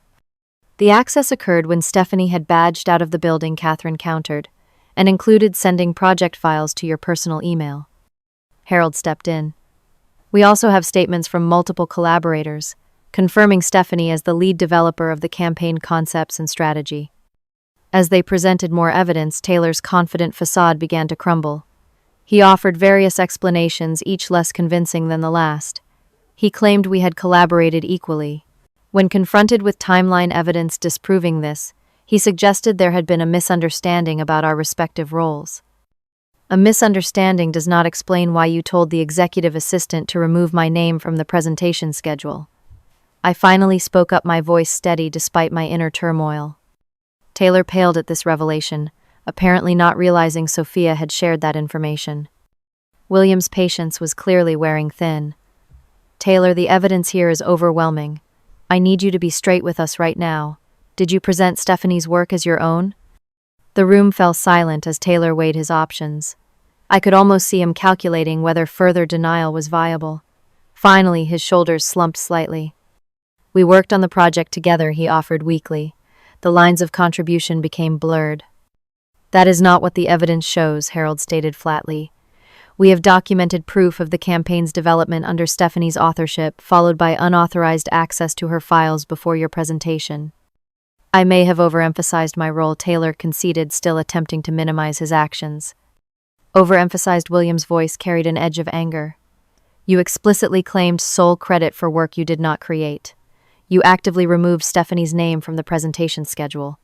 "The access occurred when Stephanie had badged out of the building," Catherine countered, "and included sending project files to your personal email." Harold stepped in. "We also have statements from multiple collaborators, confirming Stephanie as the lead developer of the campaign concepts and strategy." As they presented more evidence, Taylor's confident facade began to crumble. He offered various explanations, each less convincing than the last. He claimed we had collaborated equally. When confronted with timeline evidence disproving this, he suggested there had been a misunderstanding about our respective roles. "A misunderstanding does not explain why you told the executive assistant to remove my name from the presentation schedule." I finally spoke up, my voice steady despite my inner turmoil. Taylor paled at this revelation, apparently not realizing Sophia had shared that information. William's patience was clearly wearing thin. Taylor, the evidence here is overwhelming. I need you to be straight with us right now. Did you present Stephanie's work as your own? The room fell silent as Taylor weighed his options. I could almost see him calculating whether further denial was viable. Finally, his shoulders slumped slightly. We worked on the project together, he offered weakly. The lines of contribution became blurred. That is not what the evidence shows, Harold stated flatly. We have documented proof of the campaign's development under Stephanie's authorship, followed by unauthorized access to her files before your presentation. I may have overemphasized my role, Taylor conceded, still attempting to minimize his actions. Overemphasized? William's voice carried an edge of anger. You explicitly claimed sole credit for work you did not create. You actively removed Stephanie's name from the presentation schedule.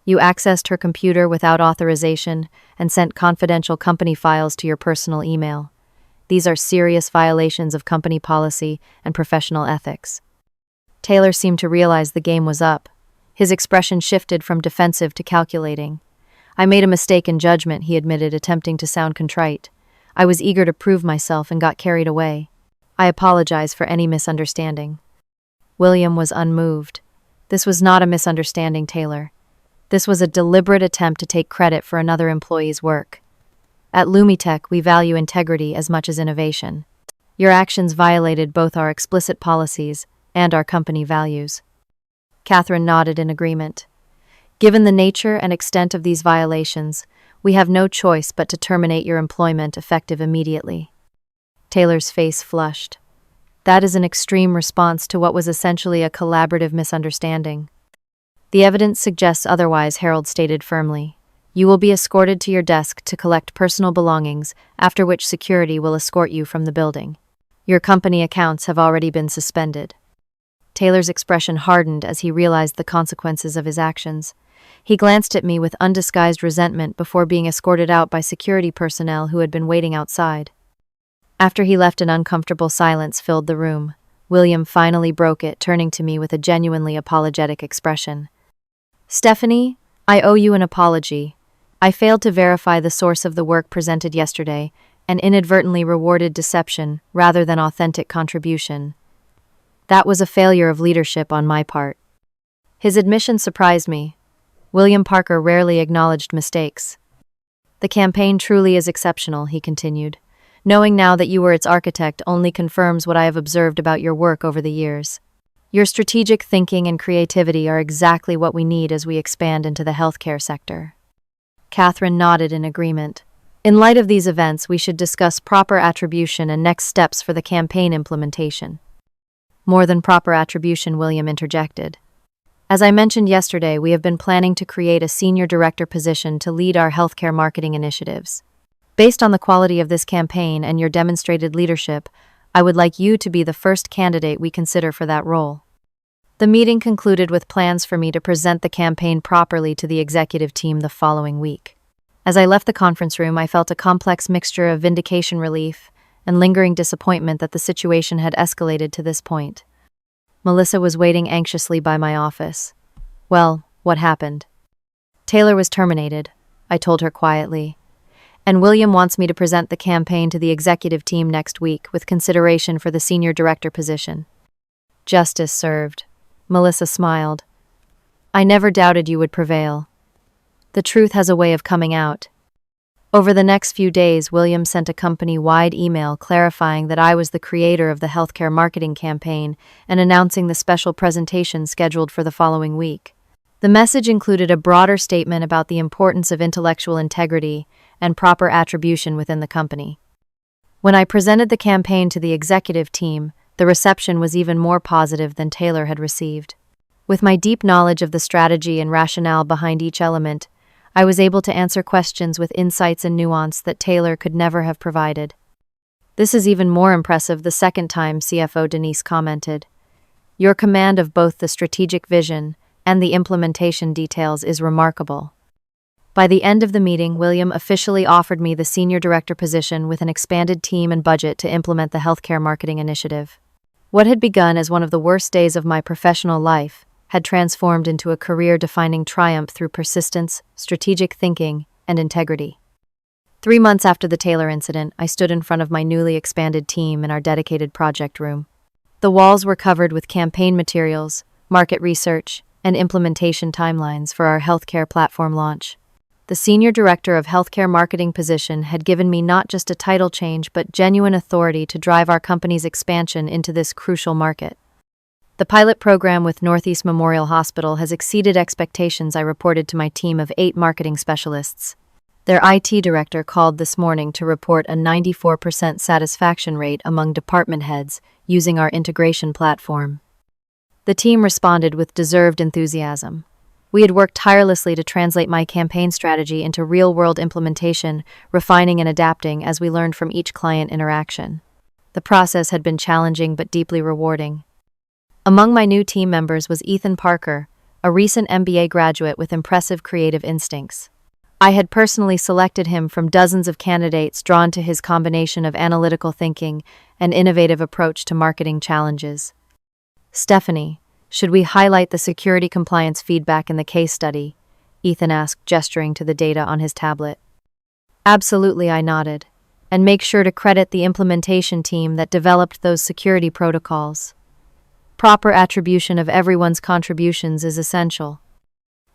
You accessed her computer without authorization and sent confidential company files to your personal email. These are serious violations of company policy and professional ethics. Taylor seemed to realize the game was up. His expression shifted from defensive to calculating. I made a mistake in judgment, he admitted, attempting to sound contrite. I was eager to prove myself and got carried away. I apologize for any misunderstanding. William was unmoved. This was not a misunderstanding, Taylor. This was a deliberate attempt to take credit for another employee's work. At LumiTech, we value integrity as much as innovation. Your actions violated both our explicit policies and our company values. Catherine nodded in agreement. Given the nature and extent of these violations, we have no choice but to terminate your employment effective immediately. Taylor's face flushed. That is an extreme response to what was essentially a collaborative misunderstanding. The evidence suggests otherwise, Harold stated firmly. You will be escorted to your desk to collect personal belongings, after which security will escort you from the building. Your company accounts have already been suspended. Taylor's expression hardened as he realized the consequences of his actions. He glanced at me with undisguised resentment before being escorted out by security personnel who had been waiting outside. After he left, an uncomfortable silence filled the room. William finally broke it, turning to me with a genuinely apologetic expression. Stephanie, I owe you an apology. I failed to verify the source of the work presented yesterday and inadvertently rewarded deception rather than authentic contribution. That was a failure of leadership on my part. His admission surprised me. William Parker rarely acknowledged mistakes. The campaign truly is exceptional, he continued. Knowing now that you were its architect only confirms what I have observed about your work over the years. Your strategic thinking and creativity are exactly what we need as we expand into the healthcare sector. Catherine nodded in agreement. In light of these events, we should discuss proper attribution and next steps for the campaign implementation. More than proper attribution, William interjected. As I mentioned yesterday, we have been planning to create a senior director position to lead our healthcare marketing initiatives. Based on the quality of this campaign and your demonstrated leadership, I would like you to be the first candidate we consider for that role. The meeting concluded with plans for me to present the campaign properly to the executive team the following week. As I left the conference room, I felt a complex mixture of vindication, relief, and lingering disappointment that the situation had escalated to this point. Melissa was waiting anxiously by my office. Well, what happened? Taylor was terminated, I told her quietly. And William wants me to present the campaign to the executive team next week with consideration for the senior director position. Justice served. Melissa smiled. I never doubted you would prevail. The truth has a way of coming out. Over the next few days, William sent a company-wide email clarifying that I was the creator of the healthcare marketing campaign and announcing the special presentation scheduled for the following week. The message included a broader statement about the importance of intellectual integrity and proper attribution within the company. When I presented the campaign to the executive team, the reception was even more positive than Taylor had received. With my deep knowledge of the strategy and rationale behind each element, I was able to answer questions with insights and nuance that Taylor could never have provided. This is even more impressive the second time, CFO Denise commented. Your command of both the strategic vision and the implementation details is remarkable. By the end of the meeting, William officially offered me the senior director position with an expanded team and budget to implement the healthcare marketing initiative. What had begun as one of the worst days of my professional life had transformed into a career-defining triumph through persistence, strategic thinking, and integrity. 3 months after the Taylor incident, I stood in front of my newly expanded team in our dedicated project room. The walls were covered with campaign materials, market research, and implementation timelines for our healthcare platform launch. The Senior Director of Healthcare Marketing position had given me not just a title change but genuine authority to drive our company's expansion into this crucial market. The pilot program with Northeast Memorial Hospital has exceeded expectations, I reported to my team of 8 marketing specialists. Their IT director called this morning to report a 94% satisfaction rate among department heads using our integration platform. The team responded with deserved enthusiasm. We had worked tirelessly to translate my campaign strategy into real-world implementation, refining and adapting as we learned from each client interaction. The process had been challenging but deeply rewarding. Among my new team members was Ethan Parker, a recent MBA graduate with impressive creative instincts. I had personally selected him from dozens of candidates drawn to his combination of analytical thinking and innovative approach to marketing challenges. Stephanie, should we highlight the security compliance feedback in the case study? Ethan asked, gesturing to the data on his tablet. Absolutely, I nodded. And make sure to credit the implementation team that developed those security protocols. Proper attribution of everyone's contributions is essential.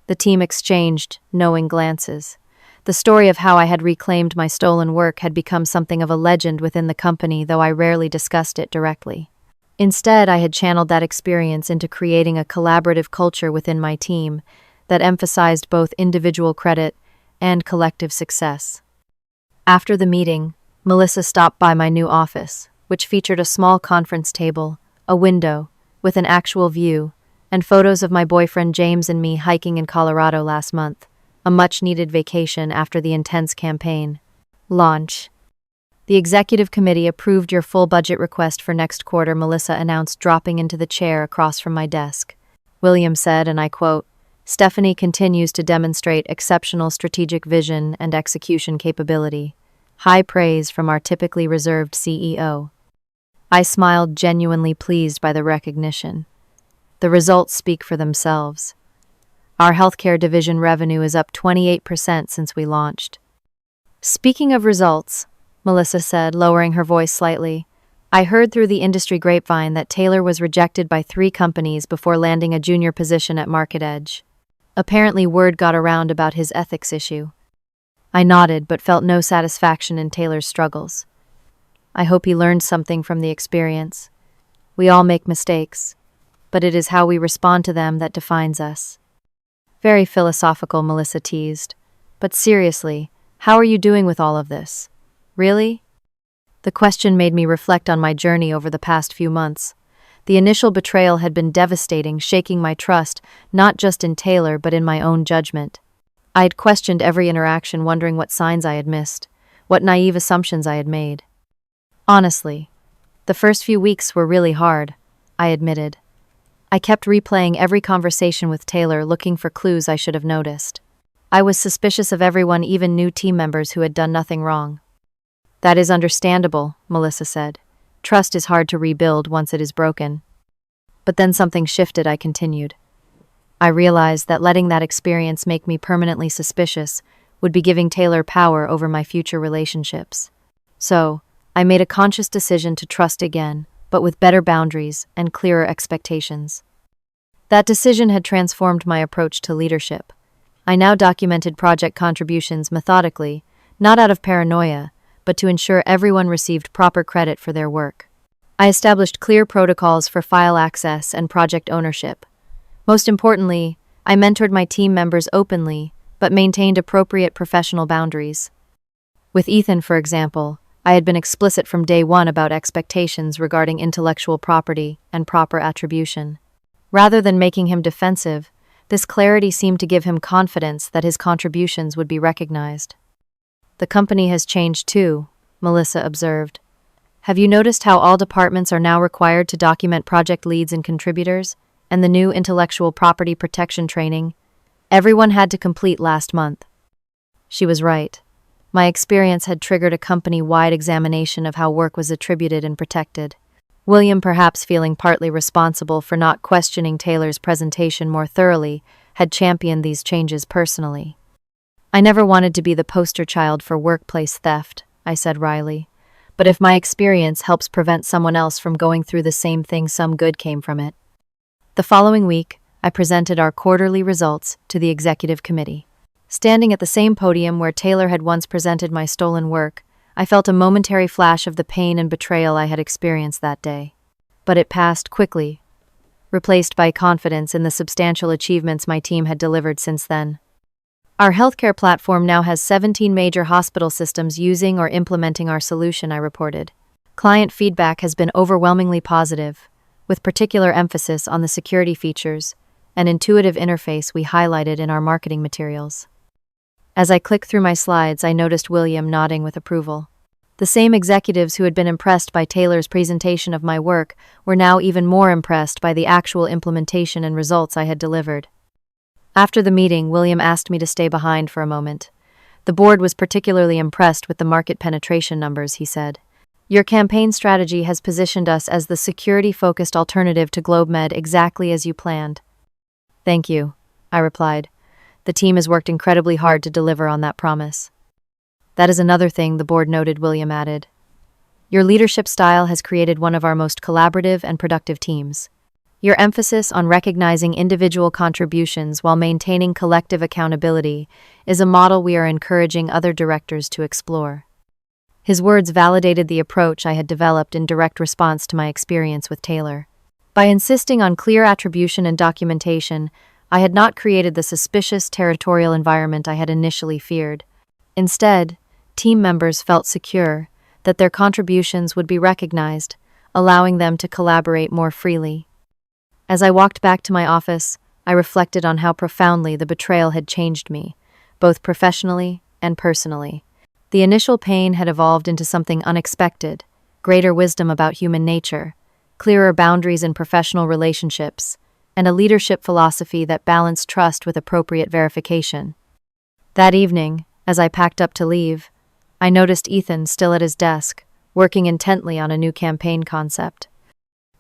The team exchanged knowing glances. The story of how I had reclaimed my stolen work had become something of a legend within the company, though I rarely discussed it directly. Instead, I had channeled that experience into creating a collaborative culture within my team that emphasized both individual credit and collective success. After the meeting, Melissa stopped by my new office, which featured a small conference table, a window, with an actual view, and photos of my boyfriend James and me hiking in Colorado last month, a much-needed vacation after the intense campaign. Launch. The executive committee approved your full budget request for next quarter, Melissa announced, dropping into the chair across from my desk. William said, and I quote, Stephanie continues to demonstrate exceptional strategic vision and execution capability. High praise from our typically reserved CEO. I smiled, genuinely pleased by the recognition. The results speak for themselves. Our healthcare division revenue is up 28% since we launched. Speaking of results, Melissa said, lowering her voice slightly, I heard through the industry grapevine that Taylor was rejected by 3 companies before landing a junior position at Market Edge. Apparently word got around about his ethics issue. I nodded but felt no satisfaction in Taylor's struggles. I hope he learned something from the experience. We all make mistakes, but it is how we respond to them that defines us. Very philosophical, Melissa teased. But seriously, how are you doing with all of this? Really? The question made me reflect on my journey over the past few months. The initial betrayal had been devastating, shaking my trust, not just in Taylor but in my own judgment. I had questioned every interaction, wondering what signs I had missed, what naive assumptions I had made. Honestly, the first few weeks were really hard, I admitted. I kept replaying every conversation with Taylor, looking for clues I should have noticed. I was suspicious of everyone, even new team members who had done nothing wrong. That is understandable, Melissa said. Trust is hard to rebuild once it is broken. But then something shifted, I continued. I realized that letting that experience make me permanently suspicious would be giving Taylor power over my future relationships. So, I made a conscious decision to trust again, but with better boundaries and clearer expectations. That decision had transformed my approach to leadership. I now documented project contributions methodically, not out of paranoia, but to ensure everyone received proper credit for their work. I established clear protocols for file access and project ownership. Most importantly, I mentored my team members openly, but maintained appropriate professional boundaries. With Ethan, for example, I had been explicit from day one about expectations regarding intellectual property and proper attribution. Rather than making him defensive, this clarity seemed to give him confidence that his contributions would be recognized. The company has changed too, Melissa observed. Have you noticed how all departments are now required to document project leads and contributors, and the new intellectual property protection training everyone had to complete last month? She was right. My experience had triggered a company-wide examination of how work was attributed and protected. William, perhaps feeling partly responsible for not questioning Taylor's presentation more thoroughly, had championed these changes personally. I never wanted to be the poster child for workplace theft, I said wryly, But if my experience helps prevent someone else from going through the same thing, some good came from it. The following week, I presented our quarterly results to the executive committee. Standing at the same podium where Taylor had once presented my stolen work, I felt a momentary flash of the pain and betrayal I had experienced that day. But it passed quickly, replaced by confidence in the substantial achievements my team had delivered since then. Our healthcare platform now has 17 major hospital systems using or implementing our solution, I reported. Client feedback has been overwhelmingly positive, with particular emphasis on the security features and intuitive interface we highlighted in our marketing materials. As I clicked through my slides, I noticed William nodding with approval. The same executives who had been impressed by Taylor's presentation of my work were now even more impressed by the actual implementation and results I had delivered. After the meeting, William asked me to stay behind for a moment. The board was particularly impressed with the market penetration numbers, he said. Your campaign strategy has positioned us as the security-focused alternative to GlobeMed exactly as you planned. Thank you, I replied. The team has worked incredibly hard to deliver on that promise. That is another thing, the board noted, William added. Your leadership style has created one of our most collaborative and productive teams. Your emphasis on recognizing individual contributions while maintaining collective accountability is a model we are encouraging other directors to explore. His words validated the approach I had developed in direct response to my experience with Taylor. By insisting on clear attribution and documentation, I had not created the suspicious territorial environment I had initially feared. Instead, team members felt secure that their contributions would be recognized, allowing them to collaborate more freely. As I walked back to my office, I reflected on how profoundly the betrayal had changed me, both professionally and personally. The initial pain had evolved into something unexpected, greater wisdom about human nature, clearer boundaries in professional relationships, and a leadership philosophy that balanced trust with appropriate verification. That evening, as I packed up to leave, I noticed Ethan still at his desk, working intently on a new campaign concept.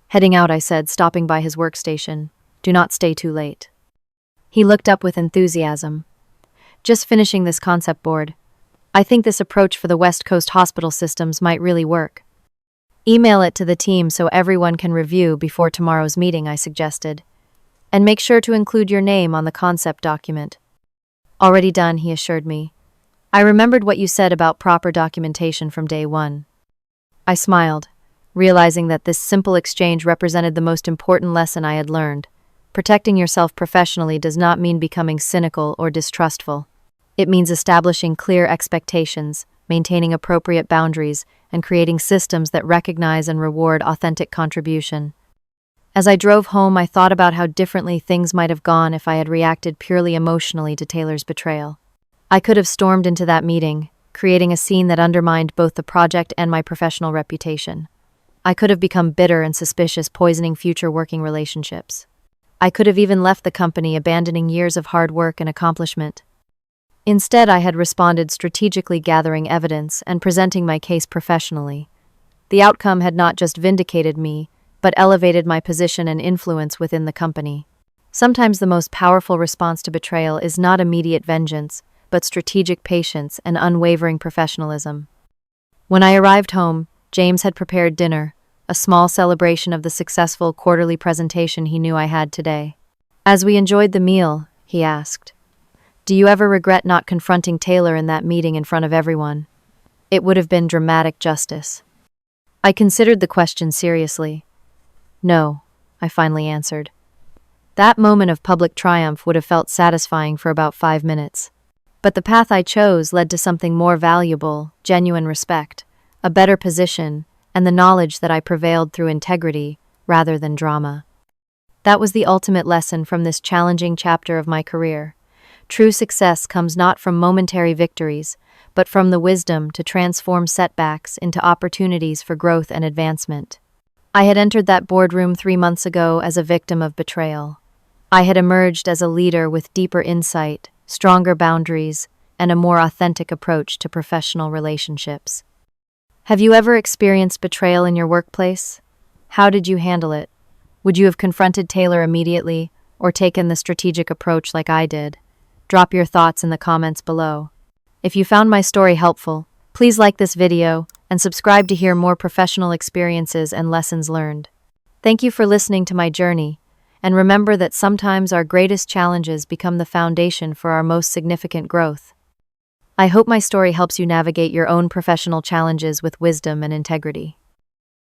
Heading out, I said, stopping by his workstation, "Do not stay too late." He looked up with enthusiasm. "Just finishing this concept board. I think this approach for the West Coast hospital systems might really work. Email it to the team so everyone can review before tomorrow's meeting," I suggested. "And make sure to include your name on the concept document." "Already done," he assured me. "I remembered what you said about proper documentation from day one." I smiled, realizing that this simple exchange represented the most important lesson I had learned. Protecting yourself professionally does not mean becoming cynical or distrustful. It means establishing clear expectations, maintaining appropriate boundaries, and creating systems that recognize and reward authentic contribution. As I drove home, I thought about how differently things might have gone if I had reacted purely emotionally to Taylor's betrayal. I could have stormed into that meeting, creating a scene that undermined both the project and my professional reputation. I could have become bitter and suspicious, poisoning future working relationships. I could have even left the company, abandoning years of hard work and accomplishment. Instead, I had responded strategically, gathering evidence and presenting my case professionally. The outcome had not just vindicated me, but elevated my position and influence within the company. Sometimes the most powerful response to betrayal is not immediate vengeance, but strategic patience and unwavering professionalism. When I arrived home, James had prepared dinner, a small celebration of the successful quarterly presentation he knew I had today. As we enjoyed the meal, he asked, "Do you ever regret not confronting Taylor in that meeting in front of everyone? It would have been dramatic justice." I considered the question seriously. "No," I finally answered. That moment of public triumph would have felt satisfying for about 5 minutes. But the path I chose led to something more valuable: genuine respect, a better position, and the knowledge that I prevailed through integrity rather than drama. That was the ultimate lesson from this challenging chapter of my career. True success comes not from momentary victories, but from the wisdom to transform setbacks into opportunities for growth and advancement. I had entered that boardroom 3 months ago as a victim of betrayal. I had emerged as a leader with deeper insight, stronger boundaries, and a more authentic approach to professional relationships. Have you ever experienced betrayal in your workplace? How did you handle it? Would you have confronted Taylor immediately, or taken the strategic approach like I did? Drop your thoughts in the comments below. If you found my story helpful, please like this video and subscribe to hear more professional experiences and lessons learned. Thank you for listening to my journey, and remember that sometimes our greatest challenges become the foundation for our most significant growth. I hope my story helps you navigate your own professional challenges with wisdom and integrity.